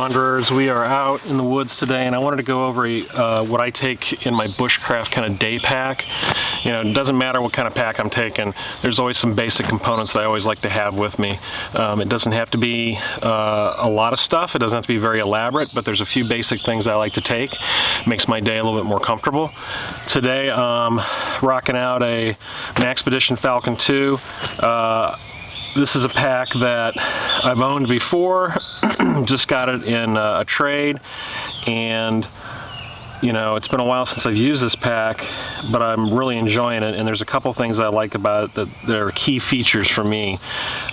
wanderers. We are out in the woods today, and I wanted to go over what I take in my bushcraft kind of day pack. You know, it doesn't matter what kind of pack I'm taking. There's always some basic components that I always like to have with me. It doesn't have to be a lot of stuff. It doesn't have to be very elaborate, but there's a few basic things I like to take. It makes my day a little bit more comfortable. Today, rocking out a Maxpedition Falcon II. This is a pack that I've owned before. Just got it in a trade, and you know, it's been a while since I've used this pack, but I'm really enjoying it, and there's a couple things I like about it that they're key features for me.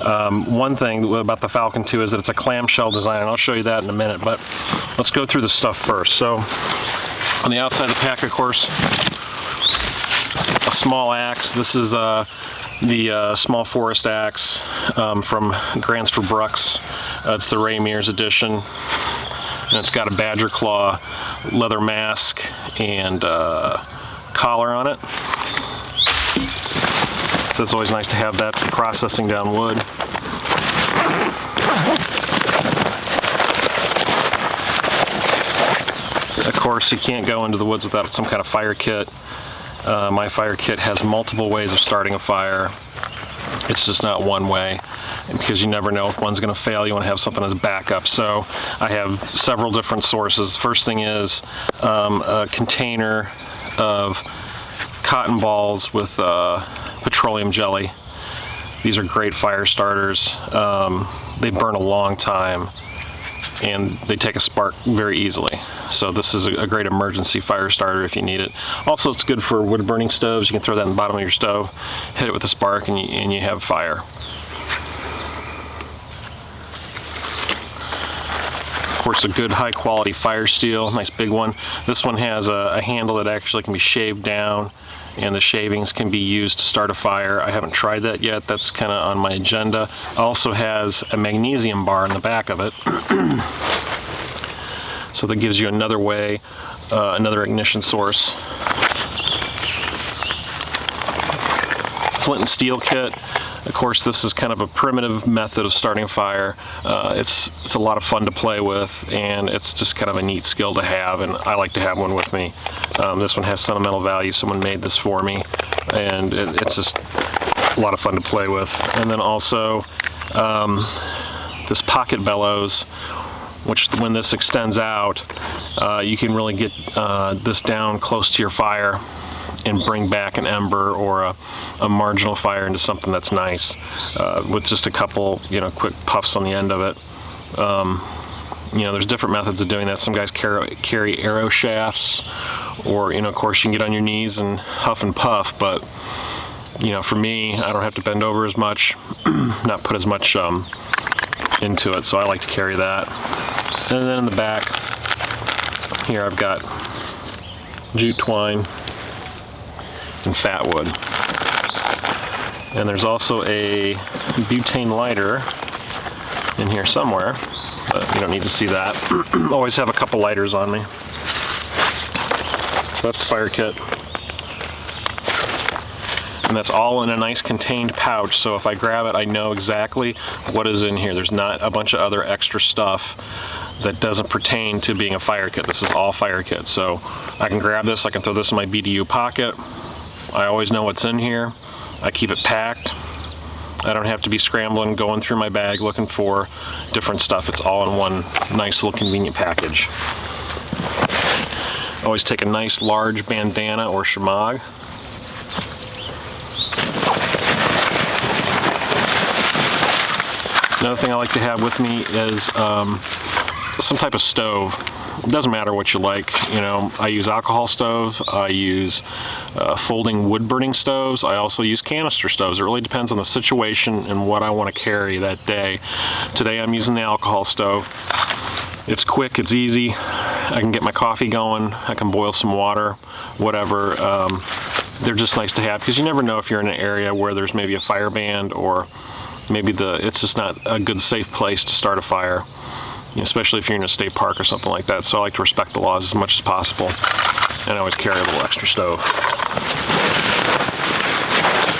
One thing about the Falcon II is that it's a clamshell design, and I'll show you that in a minute, but let's go through the stuff first. So on the outside of the pack, of course, a small axe. This is the small forest axe from Gransford Brucks. It's the Ray Mears edition, and it's got a badger claw leather mask and collar on it. So it's always nice to have that for processing down wood. Of course, you can't go into the woods without some kind of fire kit. My fire kit has multiple ways of starting a fire. It's just not one way, because you never know if one's going to fail. You want to have something as a backup. So I have several different sources. The first thing is a container of cotton balls with petroleum jelly. These are great fire starters. They burn a long time, and they take a spark very easily. So this is a great emergency fire starter if you need it. Also, it's good for wood burning stoves. You can throw that in the bottom of your stove, hit it with a spark, and you have fire. Of course, a good high quality fire steel, nice big one. This one has a handle that actually can be shaved down, and the shavings can be used to start a fire. I haven't tried that yet. That's kind of on my agenda. It also has a magnesium bar in the back of it. So that gives you another way, another ignition source. Flint and Steel Kit. Of course, this is kind of a primitive method of starting a fire. It's a lot of fun to play with, and it's just kind of a neat skill to have, and I like to have one with me. This one has sentimental value. Someone made this for me, and it's just a lot of fun to play with. And then also this pocket bellows, which when this extends out, you can really get this down close to your fire and bring back an ember or a marginal fire into something that's nice with just a couple, quick puffs on the end of it. There's different methods of doing that. Some guys carry arrow shafts, or of course you can get on your knees and huff and puff, but for me, I don't have to bend over as much, not put as much into it, so I like to carry that. And then in the back here, I've got jute twine and fat wood. And there's also a butane lighter in here somewhere, but you don't need to see that. Always have a couple lighters on me. So that's the fire kit. And that's all in a nice contained pouch, so if I grab it, I know exactly what is in here. There's not a bunch of other extra stuff that doesn't pertain to being a fire kit. This is all fire kit. So I can grab this, I can throw this in my BDU pocket. I always know what's in here. I keep it packed. I don't have to be scrambling, going through my bag looking for different stuff. It's all in one nice little convenient package. Always take a nice large bandana or shemagh. Another thing I like to have with me is some type of stove. It doesn't matter what you like. I use alcohol stove, I use folding wood burning stoves, I also use canister stoves. It really depends on the situation and what I want to carry that day. Today I'm using the alcohol stove. It's quick, it's easy. I can get my coffee going, I can boil some water, whatever. They're just nice to have, because you never know if you're in an area where there's maybe a fire band, or maybe it's just not a good safe place to start a fire, especially if you're in a state park or something like that. So I like to respect the laws as much as possible, and I always carry a little extra stove.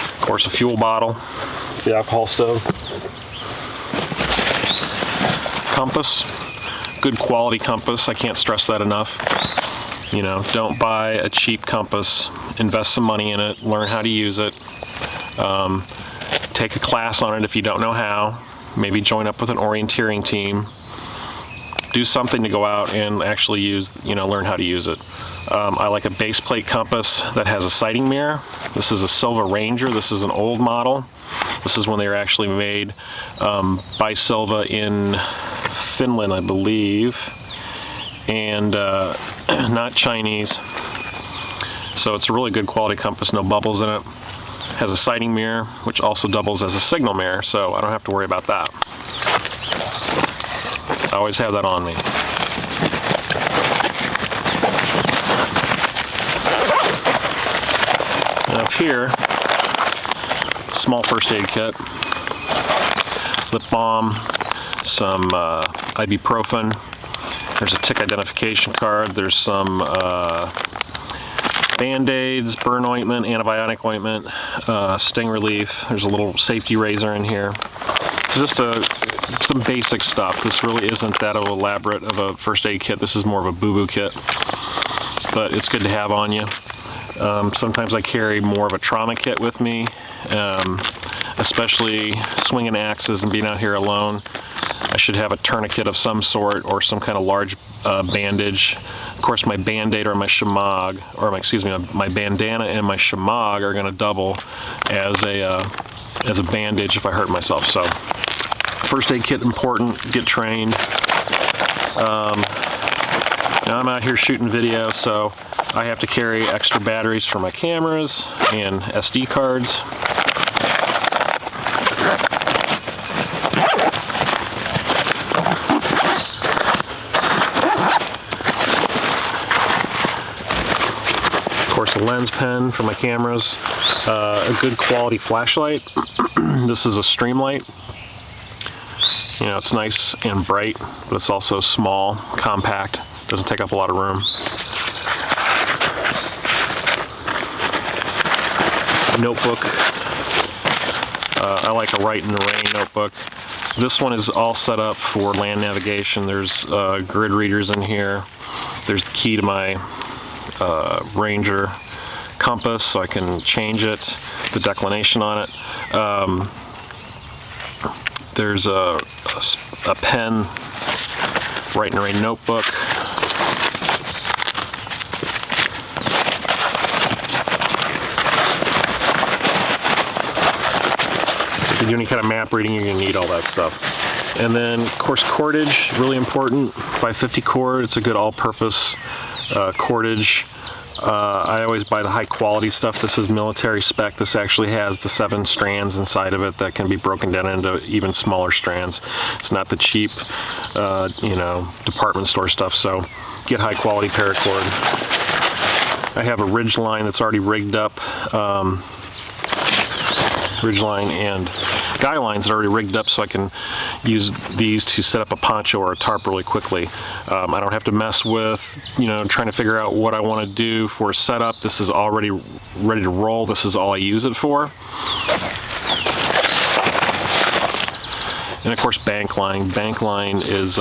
Of course, a fuel bottle, the alcohol stove, compass. good quality compass. I can't stress that enough. You know, don't buy a cheap compass. Invest some money in it. Learn how to use it. Take a class on it if you don't know how. Maybe join up with an orienteering team. Do something to go out and actually use, you know, learn how to use it. I like a base plate compass that has a sighting mirror. This is a Silva Ranger. This is an old model. This is when they were actually made by Silva in Finland, I believe, and not Chinese. So it's a really good quality compass, no bubbles in it. Has a sighting mirror, which also doubles as a signal mirror, so I don't have to worry about that. I always have that on me. And up here, small first aid kit, lip balm, some ibuprofen, there's a tick identification card, there's some Band-Aids, burn ointment, antibiotic ointment, sting relief, there's a little safety razor in here. So just some basic stuff. This really isn't that elaborate of a first aid kit. This is more of a boo-boo kit, but it's good to have on you. Sometimes I carry more of a trauma kit with me, especially swinging axes and being out here alone. I should have a tourniquet of some sort or some kind of large bandage. Of course, my Band-Aid or my shamag, or my bandana and my shamag are going to double as a bandage if I hurt myself. So, first aid kit important. Get trained. Now I'm out here shooting video, so I have to carry extra batteries for my cameras and SD cards. Of course, a lens pen for my cameras, a good quality flashlight. This is a Streamlight. You know, it's nice and bright, but it's also small, compact, doesn't take up a lot of room. Notebook. I like a Write in the Rain notebook. This one is all set up for land navigation. There's grid readers in here. There's the key to my Ranger compass, so I can change it, the declination on it. There's a pen, Write in the Rain notebook. So if you do any kind of map reading, you're going to need all that stuff. And then, of course, cordage, really important. 550 cord, it's a good all-purpose cordage. I always buy the high quality stuff. This is military spec. This actually has the 7 strands inside of it that can be broken down into even smaller strands. It's not the cheap, you know, department store stuff, so get high quality paracord. I have a Ridgeline that's already rigged up. Ridgeline and guy lines that are already rigged up, so I can use these to set up a poncho or a tarp really quickly. I don't have to mess with, you know, trying to figure out what I want to do for a setup. This is already ready to roll. This is all I use it for. And of course, bank line. Bank line is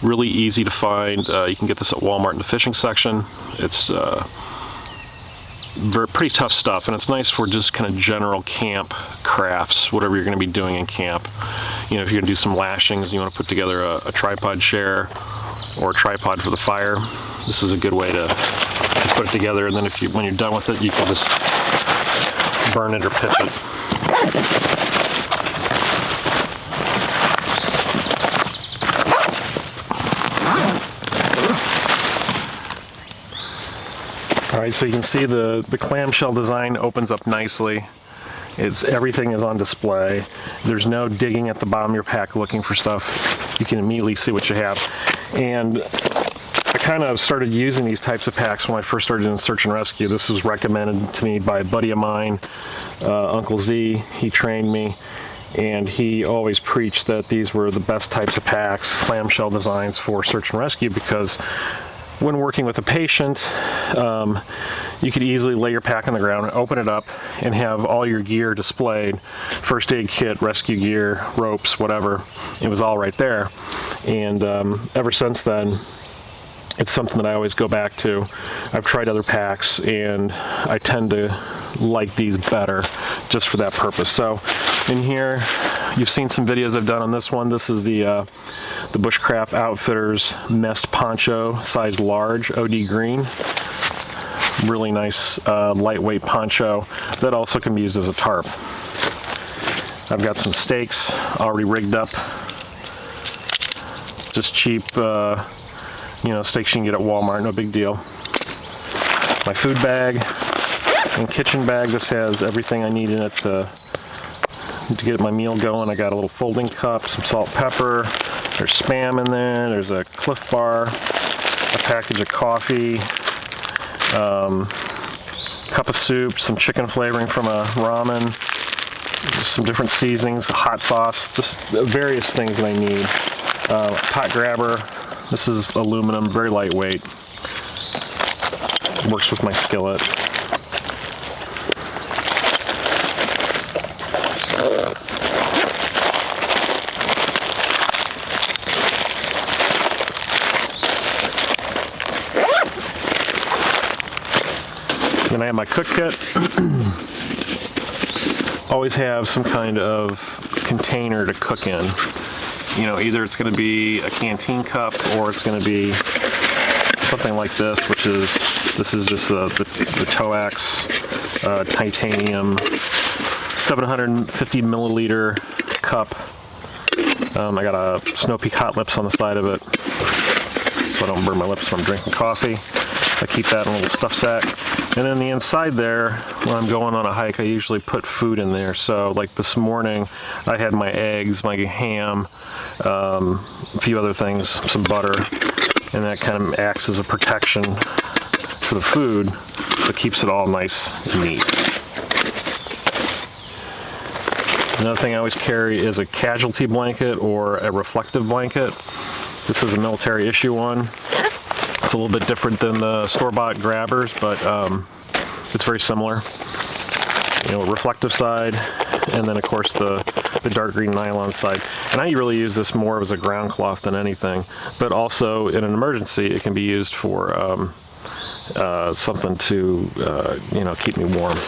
really easy to find. You can get this at Walmart in the fishing section. It's pretty tough stuff, and it's nice for just kind of general camp crafts, whatever you're going to be doing in camp. You know, if you're going to do some lashings and you want to put together a tripod chair or a tripod for the fire, this is a good way to put it together, and then when you're done with it, you can just burn it or pitch it. Alright, so you can see the clamshell design opens up nicely. Everything is on display. There's no digging at the bottom of your pack looking for stuff. You can immediately see what you have. And I kind of started using these types of packs when I first started in search and rescue. This was recommended to me by a buddy of mine, Uncle Z. He trained me, and he always preached that these were the best types of packs, clamshell designs for search and rescue, because when working with a patient, you could easily lay your pack on the ground, open it up, and have all your gear displayed. First aid kit, rescue gear, ropes, whatever. It was all right there. And ever since then, it's something that I always go back to. I've tried other packs, and I tend to like these better just for that purpose. So in here, you've seen some videos I've done on this one. This is the Bushcraft Outfitters Mest Poncho, size large, OD green. Really nice lightweight poncho that also can be used as a tarp. I've got some stakes already rigged up. Just cheap, you know, stakes you can get at Walmart, no big deal. My food bag and kitchen bag. This has everything I need in it to get my meal going. I got a little folding cup, some salt, pepper. There's Spam in there. There's a Cliff Bar, a package of coffee, cup of soup, some chicken flavoring from a ramen, just some different seasonings, hot sauce, just various things that I need. Pot grabber. This is aluminum, very lightweight. Works with my skillet. Then I have my cook kit. Always have some kind of container to cook in. You know, either it's going to be a canteen cup or it's going to be something like this, this is just the Toax titanium 750 milliliter cup. I got a Snow Peak Hot Lips on the side of it so I don't burn my lips when I'm drinking coffee. I keep that in a little stuff sack. And then the inside there, when I'm going on a hike, I usually put food in there. So like this morning, I had my eggs, my ham, a few other things, some butter, and that kind of acts as a protection for the food that keeps it all nice and neat. Another thing I always carry is a Casualty Blanket or a reflective blanket. This is a military issue one. It's a little bit different than the store-bought grabbers, but it's very similar. You know, reflective side, and then of course the dark green nylon side. And I really use this more as a ground cloth than anything, but also in an emergency it can be used for something to you know, keep me warm.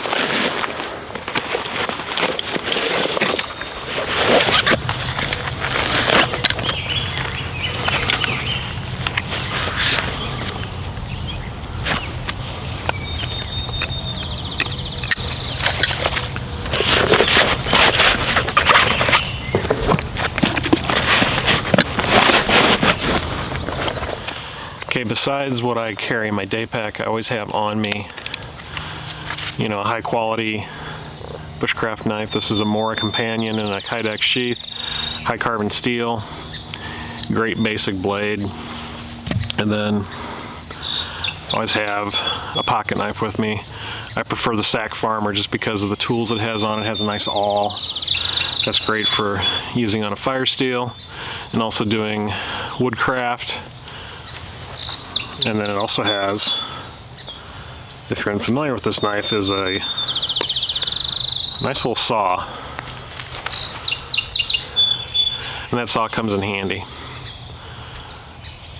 Okay, besides what I carry in my day pack, I always have on me, you know, a high quality Bushcraft knife. This is a Mora Companion in a Kydex sheath, high carbon steel, great basic blade. And then I always have a pocket knife with me. I prefer the Sac Farmer just because of the tools it has on it. It has a nice awl. That's great for using on a fire steel and also doing woodcraft. And then it also has, if you're unfamiliar with this knife, is a nice little saw. And that saw comes in handy,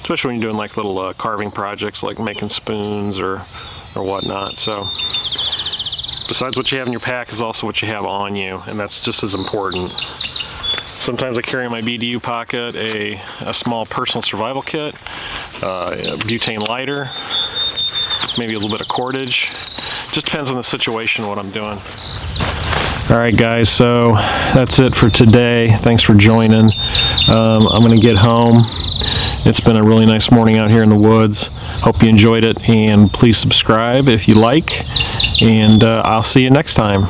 especially when you're doing like little carving projects like making spoons or whatnot. So besides what you have in your pack is also what you have on you, and that's just as important. Sometimes I carry in my BDU pocket a small personal survival kit, a butane lighter, maybe a little bit of cordage. Just depends on the situation, what I'm doing. Alright guys, so that's it for today. Thanks for joining. I'm going to get home. It's been a really nice morning out here in the woods. Hope you enjoyed it, and please subscribe if you like, and I'll see you next time.